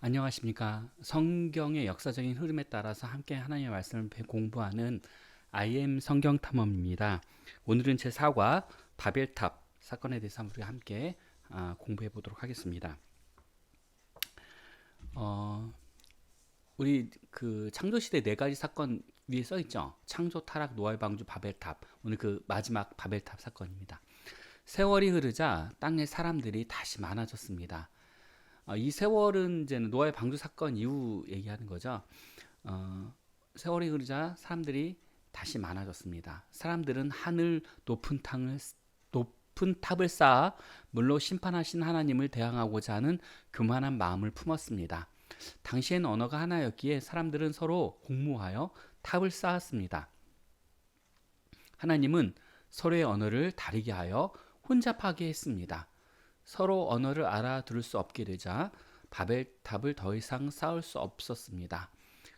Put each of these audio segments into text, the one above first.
안녕하십니까. 성경의 역사적인 흐름에 따라서 함께 하나님의 말씀을 공부하는 IM 성경 탐험입니다. 오늘은 제 4과 바벨탑 사건에 대해서 우리가 함께 공부해 보도록 하겠습니다. 우리 그 창조시대 네 가지 사건 위에 써 있죠. 창조, 타락, 노아의 방주, 바벨탑. 오늘 그 마지막 바벨탑 사건입니다. 세월이 흐르자 땅의 사람들이 다시 많아졌습니다. 이 세월은 이제 노아의 방주 사건 이후 얘기하는 거죠. 어, 세월이 흐르자 사람들이 다시 많아졌습니다. 사람들은 하늘 높은 탑을 쌓아 물로 심판하신 하나님을 대항하고자 하는 교만한 마음을 품었습니다. 당시엔 언어가 하나였기에 사람들은 서로 공모하여 탑을 쌓았습니다. 하나님은 서로의 언어를 다르게 하여 혼잡하게 했습니다. 서로 언어를 알아들을 수 없게 되자 바벨탑을 더 이상 쌓을 수 없었습니다.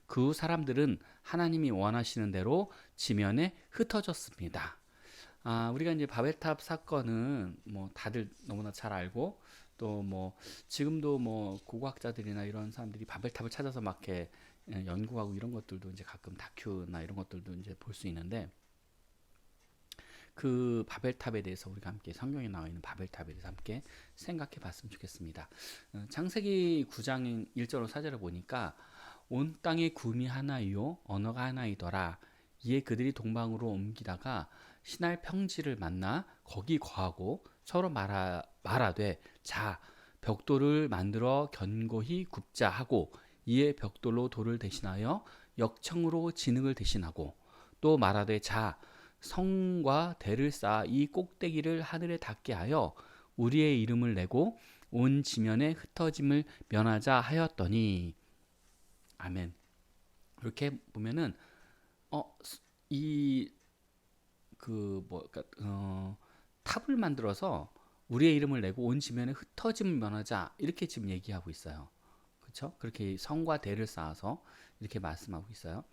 그 후 사람들은 하나님이 원하시는 대로 지면에 흩어졌습니다. 우리가 이제 바벨탑 사건은 뭐 다들 너무나 잘 알고 또 뭐 지금도 뭐 고고학자들이나 이런 사람들이 바벨탑을 찾아서 막 이렇게 연구하고 이런 것들도 이제 가끔 다큐나 이런 것들도 이제 볼 수 있는데 그 바벨탑에 대해서 우리가 함께 성경에 나와 있는 바벨탑에 대해서 함께 생각해 봤으면 좋겠습니다. 창세기 9장 1절로 4절을 보니까 온 땅에 구름이 하나이요 언어가 하나이더라. 이에 그들이 동방으로 옮기다가 신할 평지를 만나 거기 거하고 서로 말하되 자 벽돌을 만들어 견고히 굽자 하고 이에 벽돌로 돌을 대신하여 역청으로 진흙을 대신하고 또 말하되 자 성과 대를 쌓아 이 꼭대기를 하늘에 닿게 하여 우리의 이름을 내고 온 지면에 흩어짐을 면하자 하였더니 아멘. 이렇게 보면은 이 그 뭐 탑을 만들어서 우리의 이름을 내고 온 지면에 흩어짐을 면하자 이렇게 지금 얘기하고 있어요. 그렇죠? 그렇게 성과 대를 쌓아서 이렇게 말씀하고 있어요.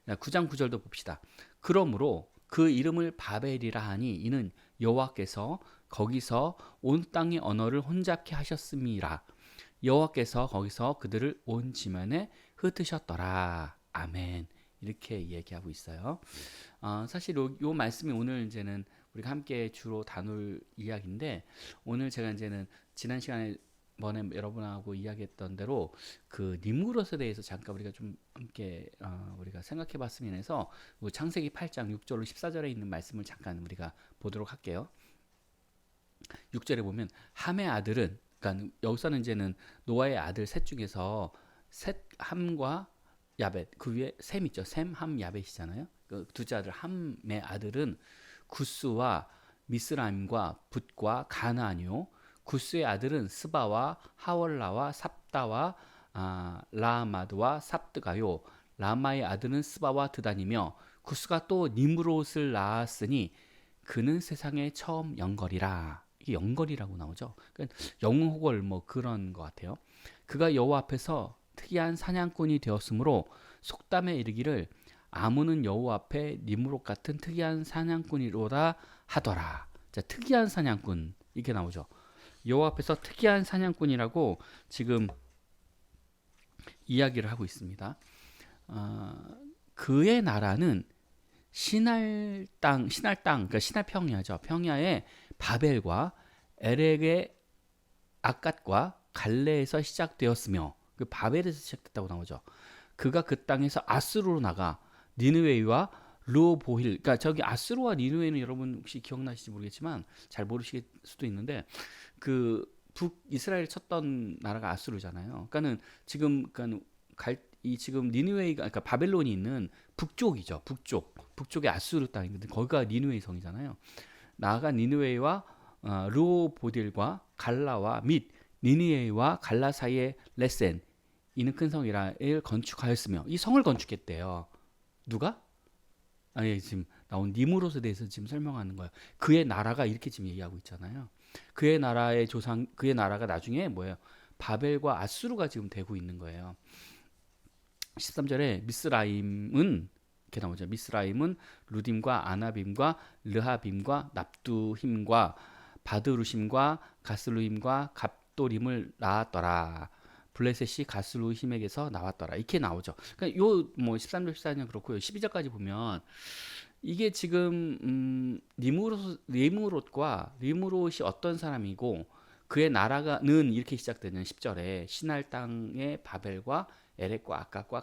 9장 9절도 봅시다. 그러므로 그 이름을 바벨이라 하니 이는 여호와께서 거기서 온 땅의 언어를 혼잡케 하셨음이라. 여호와께서 거기서 그들을 온 지면에 흩으셨더라. 아멘. 이렇게 얘기하고 있어요. 사실 요 말씀이 오늘 이제는 우리가 함께 주로 다룰 이야기인데 오늘 제가 이제는 지난 시간에 번에 여러분하고 이야기했던 대로 그 니무롯에 대해서 잠깐 우리가 좀 함께 우리가 생각해봤으면 해서 창세기 8장 6절로 14절에 있는 말씀을 잠깐 우리가 보도록 할게요. 6절에 보면 함의 아들은 그러니까 여기서는 이제는 노아의 아들 셋 중에서 셋 함과 야벳 그 위에 셈 있죠. 셈, 함, 야벳이잖아요. 그 둘째 아들 함의 아들은 구스와 미스라임과 붓과 가나안이요. 구스의 아들은 스바와 하월라와 삽다와 라마드와 삽드가요. 라마의 아들은 스바와 드단이며 구스가 또 니므롯을 낳았으니 그는 세상에 처음 영걸이라. 이게 영걸이라고 나오죠. 그러니까 영호걸 뭐 그런 것 같아요. 그가 여호와 앞에서 특이한 사냥꾼이 되었으므로 속담에 이르기를 아무는 여호와 앞에 니므롯 같은 특이한 사냥꾼이로다 하더라. 자, 특이한 사냥꾼 이렇게 나오죠. 여호와 앞에서 특이한 사냥꾼이라고 지금 이야기를 하고 있습니다. 그의 나라는 신할 땅, 그러니까 신할 평야죠. 평야의 바벨과 에렉의 아갓과 갈레에서 시작되었으며 그 바벨에서 시작됐다고 나오죠. 그가 그 땅에서 아수르로 나가 니느웨와 르보힐, 그러니까 저기 아수르와 니느웨는 여러분 혹시 기억나실지 모르겠지만 잘 모르실 수도 있는데 그 북이스라엘 쳤던 나라가 아수르잖아요. 그러니까는 지금 이 지금 니느웨이가 그러니까 바벨론이 있는 북쪽이죠. 북쪽의 아수르 땅인데 거기가 니느웨이 성이잖아요. 나아가 니느웨이와 르보딜과 갈라와 및 니느웨이와 갈라 사이의 레센 이는 큰 성이라를 건축하였으며 이 성을 건축했대요. 누가? 아니 지금 나온 니무롯에 대해서 지금 설명하는 거예요. 그의 나라가 이렇게 지금 얘기하고 있잖아요. 그의 나라의 조상, 그의 나라가 나중에 뭐예요? 바벨과 아수르가 지금 되고 있는 거예요. 13절에 미스라임은 이렇게 나오죠. 미스라임은 루딤과 아나빔과 르하빔과 납두힘과 바드루심과 가슬루임과 갑도림을 낳았더라. 블레셋이 가스루 힘에게서 나왔더라. 이렇게 나오죠. 그러니까 요뭐 13절 14절 그렇고요. 12절까지 보면 이게 지금 리므롯과 리므롯이 어떤 사람이고 그의 나라가는 이렇게 시작되는 10절에 신할 땅의 바벨과 에렉과 아깝과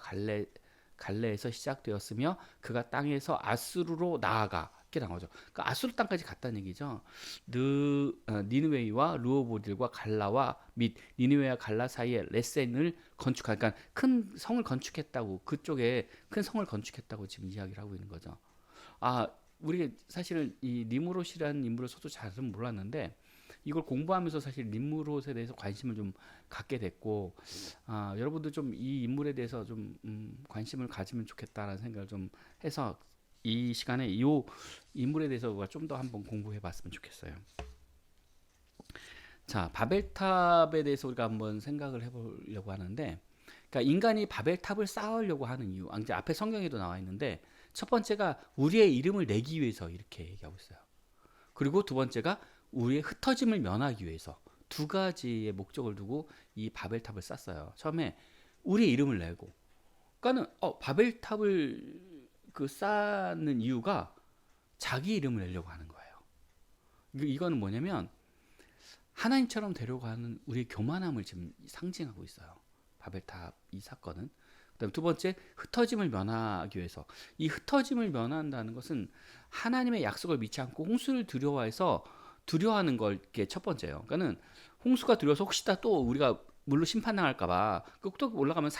갈레에서 시작되었으며 그가 땅에서 아수르로 나아가 이렇게 나오죠. 그러니까 아수르 땅까지 갔다는 얘기죠. 니느웨이와 르호보딜과 갈라와 및 니느웨이와 갈라 사이에 레센을 건축한 그러니까 큰 성을 건축했다고 그쪽에 큰 성을 건축했다고 지금 이야기를 하고 있는 거죠. 아, 우리 사실은 이 니무롯이라는 인물을 저도 잘은 몰랐는데 이걸 공부하면서 사실 니무롯에 대해서 관심을 좀 갖게 됐고, 여러분도 좀 이 인물에 대해서 좀 관심을 가지면 좋겠다라는 생각을 좀 해서 이 시간에 이 인물에 대해서 좀 더 한번 공부해봤으면 좋겠어요. 자, 바벨탑에 대해서 우리가 한번 생각을 해보려고 하는데, 그러니까 인간이 바벨탑을 쌓으려고 하는 이유, 이제 앞에 성경에도 나와 있는데 첫 번째가 우리의 이름을 내기 위해서 이렇게 얘기하고 있어요. 그리고 두 번째가 우리의 흩어짐을 면하기 위해서 두 가지의 목적을 두고 이 바벨탑을 쌓았어요. 처음에 우리의 이름을 내고, 그러니까는 바벨탑을 쌓는 이유가 자기 이름을 내려고 하는 거예요. 이거는 뭐냐면 하나님처럼 되려고 하는 우리의 교만함을 지금 상징하고 있어요. 바벨탑 이 사건은. 그다음 두 번째 흩어짐을 면하기 위해서 이 흩어짐을 면한다는 것은 하나님의 약속을 믿지 않고 홍수를 두려워하는 걸 게 첫 번째예요. 그러니까는 홍수가 두려워서 혹시나 또 우리가 물로 심판당할까봐 또 올라가면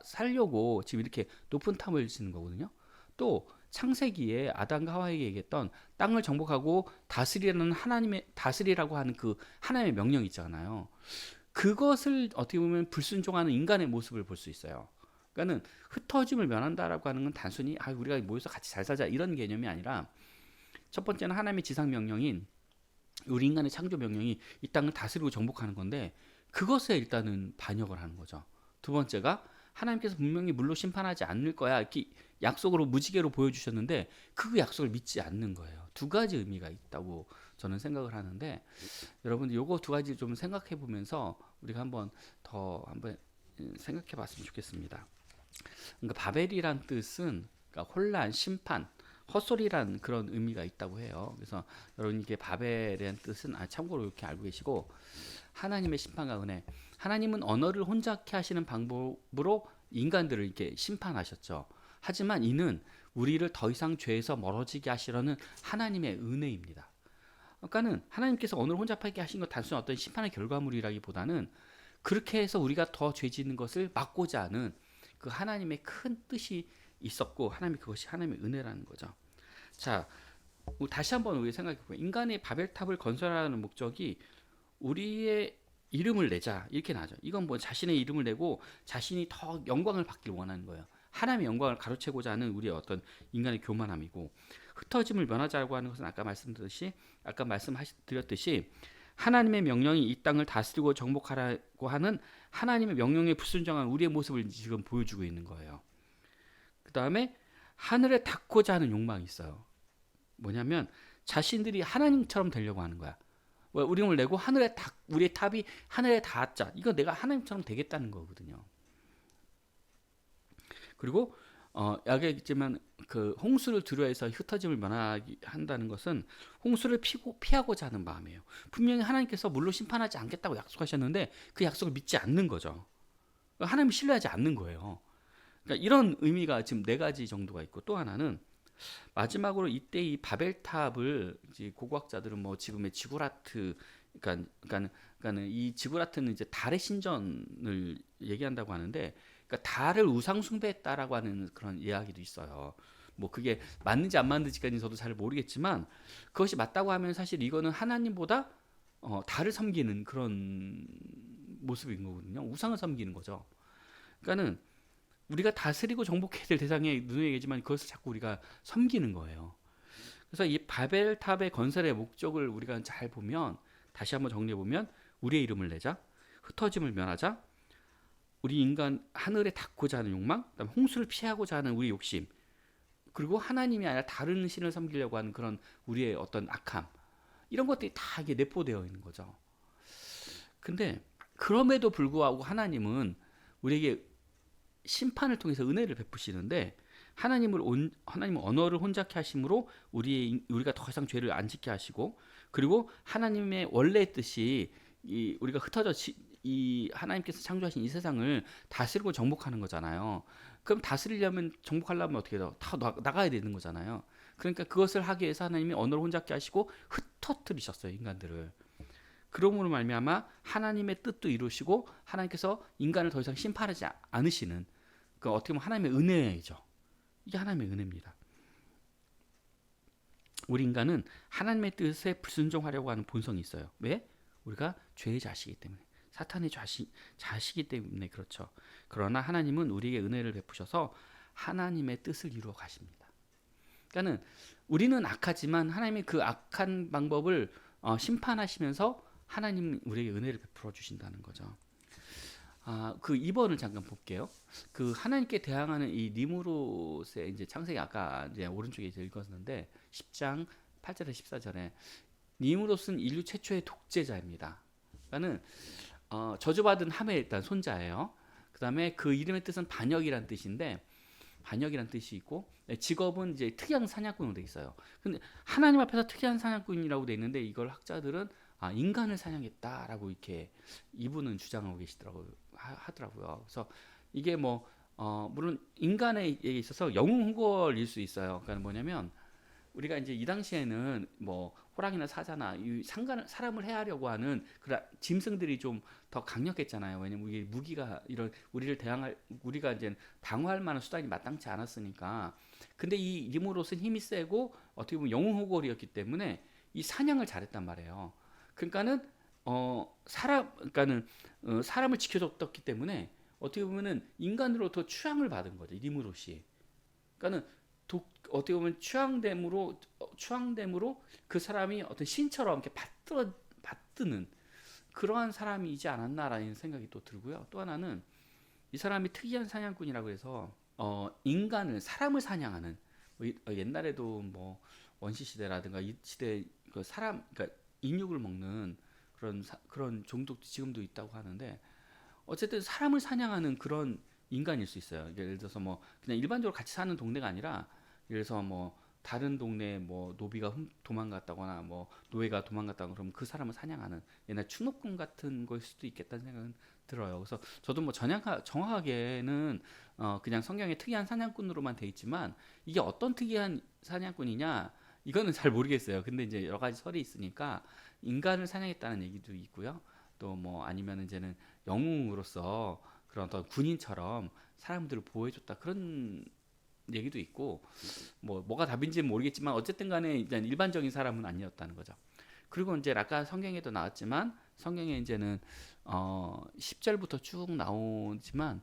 살려고 지금 이렇게 높은 탑을 짓는 거거든요. 또 창세기에 아담과 하와에게 얘기했던 땅을 정복하고 다스리라고 하는 그 하나님의 명령 있잖아요. 그것을 어떻게 보면 불순종하는 인간의 모습을 볼 수 있어요. 그러니까는 흩어짐을 면한다라고 하는 건 단순히 우리가 모여서 같이 잘 살자 이런 개념이 아니라 첫 번째는 하나님의 지상 명령인 우리 인간의 창조 명령이 이 땅을 다스리고 정복하는 건데 그것에 일단은 반역을 하는 거죠. 두 번째가 하나님께서 분명히 물로 심판하지 않을 거야 이렇게 약속으로 무지개로 보여주셨는데 그 약속을 믿지 않는 거예요. 두 가지 의미가 있다고 저는 생각을 하는데 여러분들 요거 두 가지 좀 생각해 보면서 우리가 한번 생각해 봤으면 좋겠습니다. 그러니까 바벨이란 뜻은 그러니까 혼란, 심판, 헛소리란 그런 의미가 있다고 해요. 그래서 여러분 이게 바벨이란 뜻은 참고로 이렇게 알고 계시고 하나님의 심판과 은혜. 하나님은 언어를 혼잡케 하시는 방법으로 인간들을 이렇게 심판하셨죠. 하지만 이는 우리를 더 이상 죄에서 멀어지게 하시려는 하나님의 은혜입니다. 그러니까는 하나님께서 언어를 혼잡하게 하신 것 단순히 어떤 심판의 결과물이라기보다는 그렇게 해서 우리가 더 죄 짓는 것을 막고자 하는 그 하나님의 큰 뜻이 있었고 그것이 하나님의 은혜라는 거죠. 자, 다시 한번 우리 생각해보면 인간의 바벨탑을 건설하는 목적이 우리의 이름을 내자 이렇게 나죠. 이건 뭐 자신의 이름을 내고 자신이 더 영광을 받길 원하는 거예요. 하나님의 영광을 가로채고자 하는 우리의 어떤 인간의 교만함이고 흩어짐을 면하자고 하는 것은 아까 말씀드렸듯이 하나님의 명령이 이 땅을 다스리고 정복하라고 하는 하나님의 명령에 불순종한 우리의 모습을 지금 보여주고 있는 거예요. 그 다음에 하늘에 닿고자 하는 욕망이 있어요. 뭐냐면 자신들이 하나님처럼 되려고 하는 거야. 우리 힘을 내고 우리의 탑이 하늘에 닿았자. 이거 내가 하나님처럼 되겠다는 거거든요. 그리고 야기했지만 그 홍수를 두려워해서 흩어짐을 면한다는 것은 홍수를 피하고자 하는 마음이에요. 분명히 하나님께서 물로 심판하지 않겠다고 약속하셨는데 그 약속을 믿지 않는 거죠. 하나님을 신뢰하지 않는 거예요. 그러니까 이런 의미가 지금 네 가지 정도가 있고 또 하나는 마지막으로 이때 이 바벨탑을 이제 고고학자들은 뭐 지금의 지구라트 그러니까는 이 지구라트는 이제 달의 신전을 얘기한다고 하는데 그러니까 달을 우상 숭배했다라고 하는 그런 이야기도 있어요. 뭐 그게 맞는지 안 맞는지까지는 저도 잘 모르겠지만 그것이 맞다고 하면 사실 이거는 하나님보다 달을 섬기는 그런 모습인 거거든요. 우상을 섬기는 거죠. 그러니까는 우리가 다스리고 정복해야 될 대상의 눈에 얘기지만 그것을 자꾸 우리가 섬기는 거예요. 그래서 이 바벨탑의 건설의 목적을 우리가 잘 보면 다시 한번 정리해 보면 우리의 이름을 내자, 흩어짐을 면하자, 우리 인간 하늘에 닿고자 하는 욕망, 그다음에 홍수를 피하고자 하는 우리 욕심, 그리고 하나님이 아니라 다른 신을 섬기려고 하는 그런 우리의 어떤 악함, 이런 것들이 다 이게 내포되어 있는 거죠. 근데 그럼에도 불구하고 하나님은 우리에게 심판을 통해서 은혜를 베푸시는데 하나님은 언어를 혼잡케 하심으로 우리가 더 이상 죄를 안 짓게 하시고, 그리고 하나님의 원래의 뜻이 우리가 이 하나님께서 창조하신 이 세상을 다스리고 정복하는 거잖아요. 그럼 다스리려면 정복하려면 어떻게 해요? 다 나가야 되는 거잖아요. 그러니까 그것을 하기 위해서 하나님이 언어를 혼잡케 하시고 흩어뜨리셨어요, 인간들을. 그러므로 말미암아 하나님의 뜻도 이루시고 하나님께서 인간을 더 이상 심판하지 않으시는, 그 어떻게 보면 하나님의 은혜죠. 이게 하나님의 은혜입니다. 우리 인간은 하나님의 뜻에 불순종하려고 하는 본성이 있어요. 왜? 우리가 죄의 자식이기 때문에, 사탄의 자식이기 때문에 그렇죠. 그러나 하나님은 우리에게 은혜를 베푸셔서 하나님의 뜻을 이루어 가십니다. 그러니까는 우리는 악하지만 하나님이 그 악한 방법을 심판하시면서 하나님 우리에게 은혜를 베풀어 주신다는 거죠. 그 2번을 잠깐 볼게요. 그 하나님께 대항하는 이 니무롯의 이제 창세기 아까 이제 오른쪽에 이제 읽었는데 10장 8절에 14절에 니무롯은 인류 최초의 독재자입니다. 그러니까는 저주받은 함의 일단 손자예요. 그다음에 그 이름의 뜻은 반역이란 뜻인데, 반역이란 뜻이 있고, 직업은 이제 특이한 사냥꾼으로 돼 있어요. 근데 하나님 앞에서 특이한 사냥꾼이라고 돼 있는데 이걸 학자들은 인간을 사냥했다라고 이렇게 이분은 주장하고 계시더라고요. 하더라고요. 그래서 이게 물론 인간에 있어서 영웅호걸일 수 있어요. 그러니까 뭐냐면 우리가 이제 이 당시에는 뭐 호랑이나 사자나 사람을 해하려고 하는 그런 짐승들이 좀 더 강력했잖아요. 왜냐면 이게 무기가 이런 우리가 이제 방어할 만한 수단이 마땅치 않았으니까. 근데 이 리모롯은 힘이 세고 어떻게 보면 영웅호걸이었기 때문에 이 사냥을 잘했단 말이에요. 그러니까는 사람을 지켜줬기 때문에 어떻게 보면은 인간으로부터 추앙을 받은 거죠, 리무롯이. 그러니까는 어떻게 보면 추앙됨으로 그 사람이 어떤 신처럼 이렇게 받드는 그러한 사람이지 않았나라는 생각이 또 들고요. 또 하나는 이 사람이 특이한 사냥꾼이라고 해서 사람을 사냥하는, 옛날에도 뭐 원시 시대라든가 이 시대 그 그러니까 인육을 먹는 그런 종족도 지금도 있다고 하는데, 어쨌든 사람을 사냥하는 그런 인간일 수 있어요. 예를 들어서 뭐 그냥 일반적으로 같이 사는 동네가 아니라, 예를 들어서 뭐 다른 동네에 뭐 노비가 도망갔다거나 뭐 노예가 도망갔다거나 그러면 그 사람을 사냥하는 옛날 추노꾼 같은 걸 수도 있겠다는 생각은 들어요. 그래서 저도 뭐 정확하게는 그냥 성경에 특이한 사냥꾼으로만 돼 있지만 이게 어떤 특이한 사냥꾼이냐 이거는 잘 모르겠어요. 근데 이제 여러 가지 설이 있으니까 인간을 사냥했다는 얘기도 있고요. 또 뭐 아니면 이제는 영웅으로서 그런 어떤 군인처럼 사람들을 보호해줬다 그런 얘기도 있고, 뭐가 답인지는 모르겠지만 어쨌든 간에 일단 일반적인 사람은 아니었다는 거죠. 그리고 이제 아까 성경에도 나왔지만 성경에 이제는 10절부터 쭉 나오지만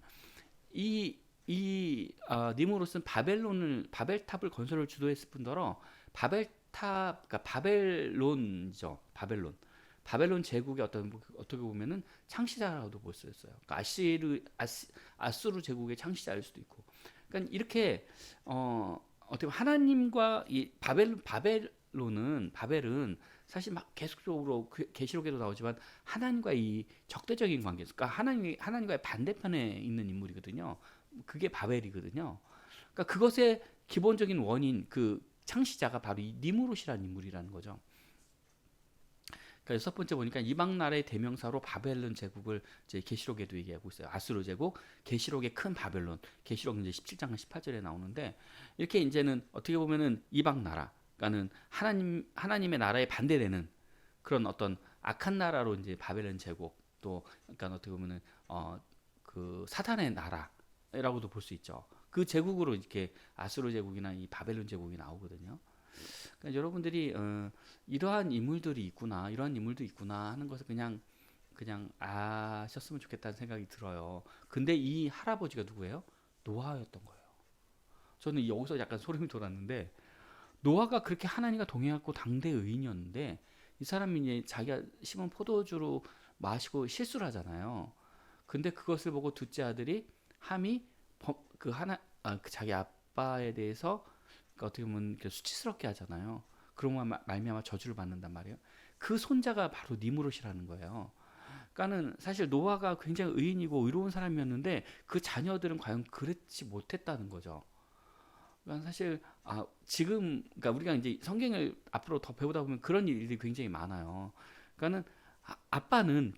니무롯은 바벨탑을 건설을 주도했을 뿐더러 그러니까 바벨론이죠. 바벨론 제국의 어떻게 보면은 창시자라고도 볼 수 있어요. 그러니까 아수르 제국의 창시자일 수도 있고. 그러니까 이렇게 어떻게 보면 하나님과 이 바벨은 사실 막 계속적으로 계시록에도 나오지만 하나님과 이 적대적인 관계, 그러니까 하나님과의 반대편에 있는 인물이거든요. 그게 바벨이거든요. 그러니까 그것의 기본적인 원인, 그 창시자가 바로 이 니무롯이라는 인물이라는 거죠. 그러니까 첫 번째 보니까 이방 나라의 대명사로 바벨론 제국을 이제 계시록에도 얘기하고 있어요. 아수르 제국, 계시록의 큰 바벨론. 계시록 이제 17장 18절에 나오는데, 이렇게 이제는 어떻게 보면은 이방 나라, 그러니까는 하나님의 나라에 반대되는 그런 어떤 악한 나라로 이제 바벨론 제국, 또 그러니까 어떻게 보면은 그 사탄의 나라라고도 볼 수 있죠. 그 제국으로 이렇게 아수르 제국이나 이 바벨론 제국이 나오거든요. 그러니까 여러분들이 이러한 인물들이 있구나, 이러한 인물도 있구나 하는 것을 그냥 아셨으면 좋겠다는 생각이 들어요. 근데 이 할아버지가 누구예요? 노아였던 거예요. 저는 여기서 약간 소름이 돋았는데, 노아가 그렇게 하나님과 동행하고 당대 의인이었는데 이 사람이 이제 자기가 심은 포도주로 마시고 실수를 하잖아요. 근데 그것을 보고 둘째 아들이 함이 그 자기 아빠에 대해서 어떻게 보면 수치스럽게 하잖아요. 그런 말미암아 저주를 받는단 말이에요. 그 손자가 바로 니무롯이라는 거예요. 그러니까는 사실 노아가 굉장히 의인이고 의로운 사람이었는데 그 자녀들은 과연 그렇지 못했다는 거죠. 그러니까 사실 지금 그러니까 우리가 이제 성경을 앞으로 더 배우다 보면 그런 일들이 굉장히 많아요. 그러니까는 아빠는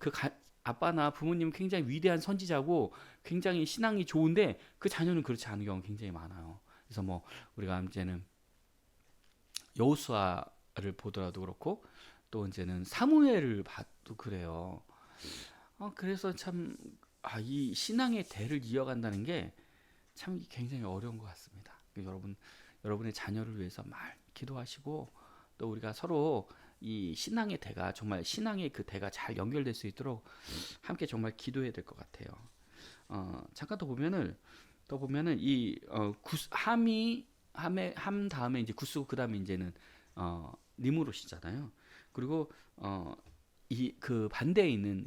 아빠나 부모님은 굉장히 위대한 선지자고 굉장히 신앙이 좋은데 그 자녀는 그렇지 않은 경우가 굉장히 많아요. 그래서 뭐 우리가 이제는 여호수아를 보더라도 그렇고 또 이제는 사무엘을 봐도 그래요. 그래서 참 이 신앙의 대를 이어간다는 게 참 굉장히 어려운 것 같습니다. 여러분의 자녀를 위해서 말 기도하시고 또 우리가 서로 이 신앙의 대가 정말 신앙의 그 대가 잘 연결될 수 있도록 함께 정말 기도해야 될 것 같아요. 잠깐 더 보면은 함 다음에 이제 구스고 그 다음에 이제는 니무롯이잖아요. 그리고 이 그 반대에 있는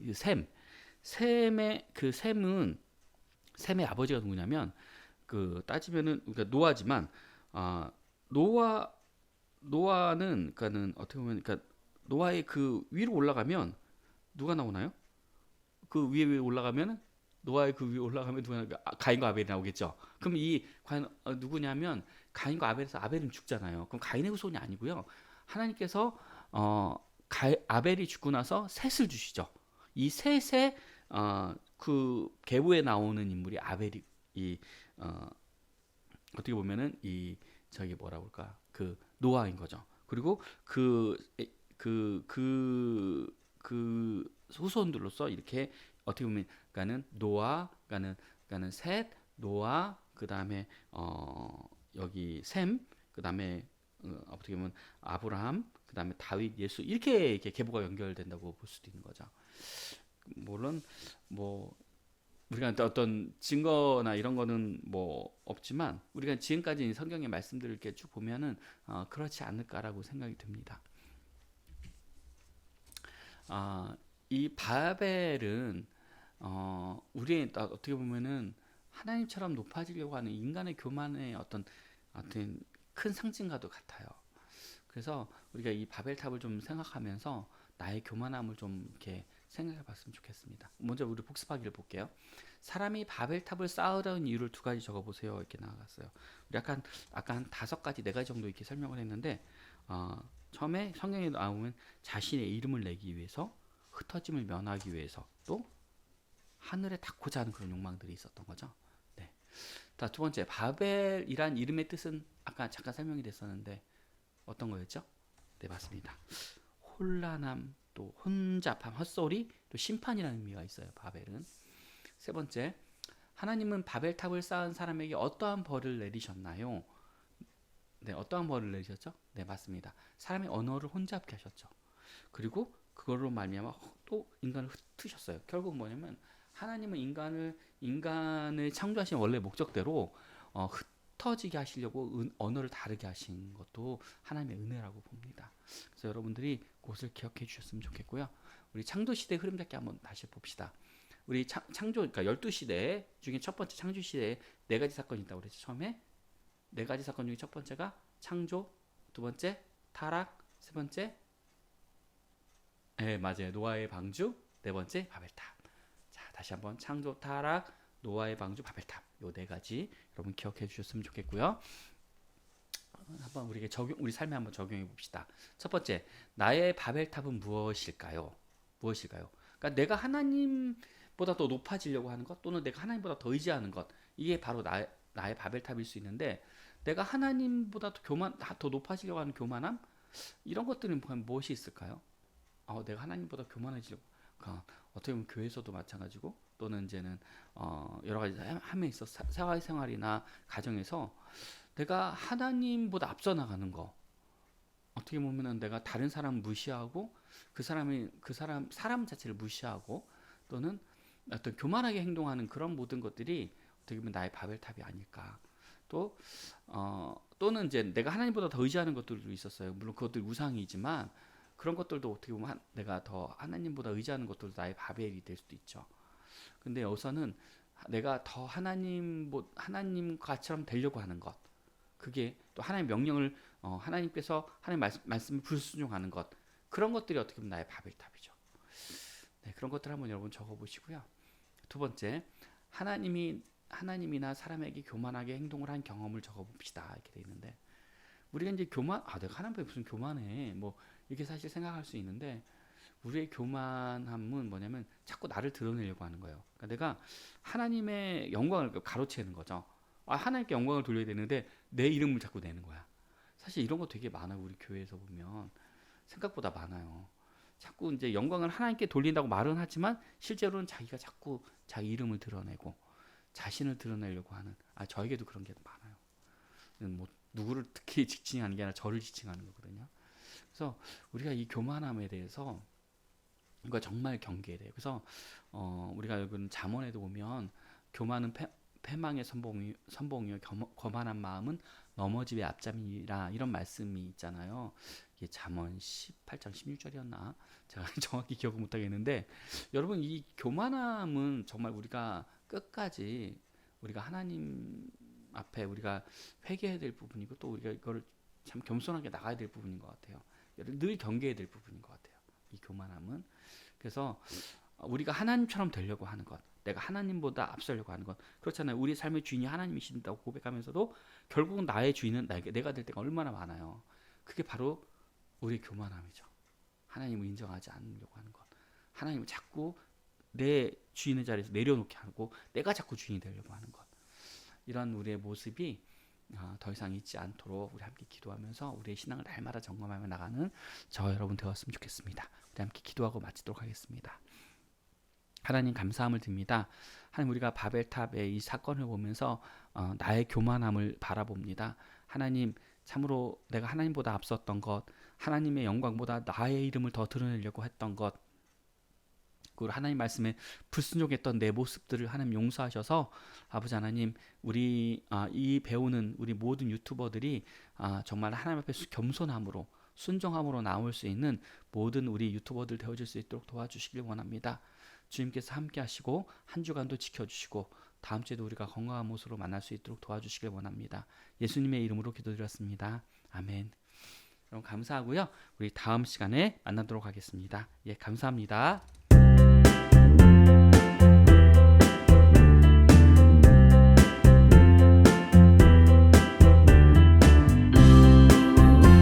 그 셈의 아버지가 누구냐면 그 따지면은 그러니까 노아지만 아 노아 노아는 그러니까는 어떻게 보면 그러니까 노아의 그 위로 올라가면 누가 나오나요? 그 위에 올라가면 노아의 그 위에 올라가면 누가 가인과 아벨이 나오겠죠. 그럼 이 과연 누구냐면 가인과 아벨에서 아벨은 죽잖아요. 그럼 가인의 후손이 아니고요. 하나님께서 어 아벨이 죽고 나서 셋을 주시죠. 이 셋의 그 계보에 나오는 인물이 아벨이 이 어, 어떻게 보면은 이 저기 뭐라 그럴까 그 노아인 거죠. 그리고 그 후손들로서 이렇게 어떻게 보면 그러니까는 그러니까는 셋 노아 그다음에 여기 셈 그다음에 어떻게 보면 아브라함 그다음에 다윗 예수 이렇게 계보가 연결된다고 볼 수도 있는 거죠. 물론 뭐 우리가 어떤 증거나 이런 거는 뭐 없지만 우리가 지금까지 성경의 말씀들을 이렇게 쭉 보면은 그렇지 않을까라고 생각이 듭니다. 아, 이 바벨은 우리의 어떻게 보면은 하나님처럼 높아지려고 하는 인간의 교만의 어떤 큰 상징과도 같아요. 그래서 우리가 이 바벨탑을 좀 생각하면서 나의 교만함을 좀 이렇게 생각해 봤으면 좋겠습니다. 먼저 우리 복습하기를 볼게요. 사람이 바벨탑을 쌓으려는 이유를 두 가지 적어 보세요. 이렇게 나왔어요. 우리 아까 한 5가지, 4가지 정도 이렇게 설명을 했는데 처음에 성경에 나오면 자신의 이름을 내기 위해서, 흩어짐을 면하기 위해서, 또 하늘에 닿고자 하는 그런 욕망들이 있었던 거죠. 네. 자, 두 번째, 바벨이란 이름의 뜻은 아까 잠깐 설명이 됐었는데 어떤 거였죠? 네, 맞습니다. 혼란함, 또 혼잡함, 헛소리, 또 심판이라는 의미가 있어요. 바벨은. 세 번째, 하나님은 바벨탑을 쌓은 사람에게 어떠한 벌을 내리셨나요? 네, 어떠한 벌을 내리셨죠? 네, 맞습니다. 사람의 언어를 혼잡게 하셨죠. 그리고 그걸로 말미암아 또 인간을 흩으셨어요. 결국 뭐냐면 하나님은 인간을 창조하신 원래 목적대로 흩어지게 하시려고 언어를 다르게 하신 것도 하나님의 은혜라고 봅니다. 그래서 여러분들이 그것을 기억해 주셨으면 좋겠고요. 우리 창조 시대 흐름 잡기 한번 다시 봅시다. 우리 창조 그러니까 12시대 중에 첫 번째 창조 시대에 4가지 사건이 있다고 그랬죠. 처음에 4가지 사건 중에 첫 번째가 창조, 두 번째 타락, 세 번째 맞아요. 노아의 방주, 네 번째 바벨탑. 자, 다시 한번 창조, 타락, 노아의 방주, 바벨탑. 요 4가지 여러분 기억해 주셨으면 좋겠고요. 한번 우리 삶에 한번 적용해 봅시다. 첫 번째, 나의 바벨탑은 무엇일까요? 무엇일까요? 그러니까 내가 하나님보다 더 높아지려고 하는 것, 또는 내가 하나님보다 더 의지하는 것, 이게 바로 나의 바벨탑일 수 있는데, 내가 하나님보다 더 높아지려고 하는 교만함, 이런 것들은 무엇이 있을까요? 내가 하나님보다 교만해지려고. 그러니까 어떻게 보면 교회에서도 마찬가지고, 또는 이제는 여러 가지 함에 있어 사회생활이나 가정에서 내가 하나님보다 앞서 나가는 거. 어떻게 보면은 내가 다른 사람 무시하고 사람 자체를 무시하고 또는 어떤 교만하게 행동하는 그런 모든 것들이 어떻게 보면 나의 바벨탑이 아닐까. 또는 이제 내가 하나님보다 더 의지하는 것들도 있었어요. 물론 그것들이 우상이지만 그런 것들도 어떻게 보면 내가 더 하나님보다 의지하는 것들도 나의 바벨이 될 수도 있죠. 근데 여기서는 내가 더 하나님과처럼 되려고 하는 것. 그게 또 하나님의 명령을 하나님께서 하나님 말씀을 불순종하는 것. 그런 것들이 어떻게 보면 나의 바벨탑이죠. 네, 그런 것들 한번 여러분 적어보시고요. 두 번째, 하나님이나 사람에게 교만하게 행동을 한 경험을 적어봅시다. 이렇게 돼 있는데 우리가 이제 내가 하나님 앞에 무슨 교만해? 뭐 이렇게 사실 생각할 수 있는데 우리의 교만함은 뭐냐면 자꾸 나를 드러내려고 하는 거예요. 그러니까 내가 하나님의 영광을 가로채는 거죠. 하나님께 영광을 돌려야 되는데 내 이름을 자꾸 내는 거야. 사실 이런 거 되게 많아요. 우리 교회에서 보면 생각보다 많아요. 자꾸 이제 영광을 하나님께 돌린다고 말은 하지만 실제로는 자기가 자꾸 자기 이름을 드러내고 자신을 드러내려고 하는 저에게도 그런 게 많아요. 뭐 누구를 특히 지칭하는 게 아니라 저를 지칭하는 거거든요. 그래서 우리가 이 교만함에 대해서 이거 정말 경계해야 돼요. 그래서 우리가 여기 잠언에도 보면 교만은 패망의 선봉이요 거만한 마음은 넘어짐의 앞잠이라 이런 말씀이 있잖아요. 이게 잠언 18장 16절이었나? 제가 정확히 기억을 못 하겠는데 여러분 이 교만함은 정말 우리가 끝까지 우리가 하나님 앞에 우리가 회개해야 될 부분이고 또 우리가 이걸 참 겸손하게 나가야 될 부분인 것 같아요. 늘 경계해야 될 부분인 것 같아요. 이 교만함은. 그래서 우리가 하나님처럼 되려고 하는 것, 내가 하나님보다 앞서려고 하는 것, 그렇잖아요. 우리 삶의 주인이 하나님이신다고 고백하면서도 결국은 나의 주인은 내가 될 때가 얼마나 많아요. 그게 바로 우리의 교만함이죠. 하나님을 인정하지 않으려고 하는 것, 하나님을 자꾸 내 주인의 자리에서 내려놓게 하고 내가 자꾸 주인이 되려고 하는 것, 이런 우리의 모습이 더 이상 있지 않도록 우리 함께 기도하면서 우리의 신앙을 날마다 점검하며 나가는 저와 여러분 되었으면 좋겠습니다. 우리 함께 기도하고 마치도록 하겠습니다. 하나님 감사함을 드립니다. 하나님 우리가 바벨탑의 이 사건을 보면서 나의 교만함을 바라봅니다. 하나님 참으로 내가 하나님보다 앞섰던 것, 하나님의 영광보다 나의 이름을 더 드러내려고 했던 것, 그리고 하나님 말씀에 불순종했던 내 모습들을 하나님 용서하셔서 아버지 하나님 우리 이 배우는 우리 모든 유튜버들이 정말 하나님 앞에 겸손함으로 순종함으로 나올 수 있는 모든 우리 유튜버들 되어줄 수 있도록 도와주시길 원합니다. 주님께서 함께 하시고 한 주간도 지켜주시고 다음 주에도 우리가 건강한 모습으로 만날 수 있도록 도와주시길 원합니다. 예수님의 이름으로 기도드렸습니다. 아멘. 여러분 감사하고요. 우리 다음 시간에 만나도록 하겠습니다. 예, 감사합니다.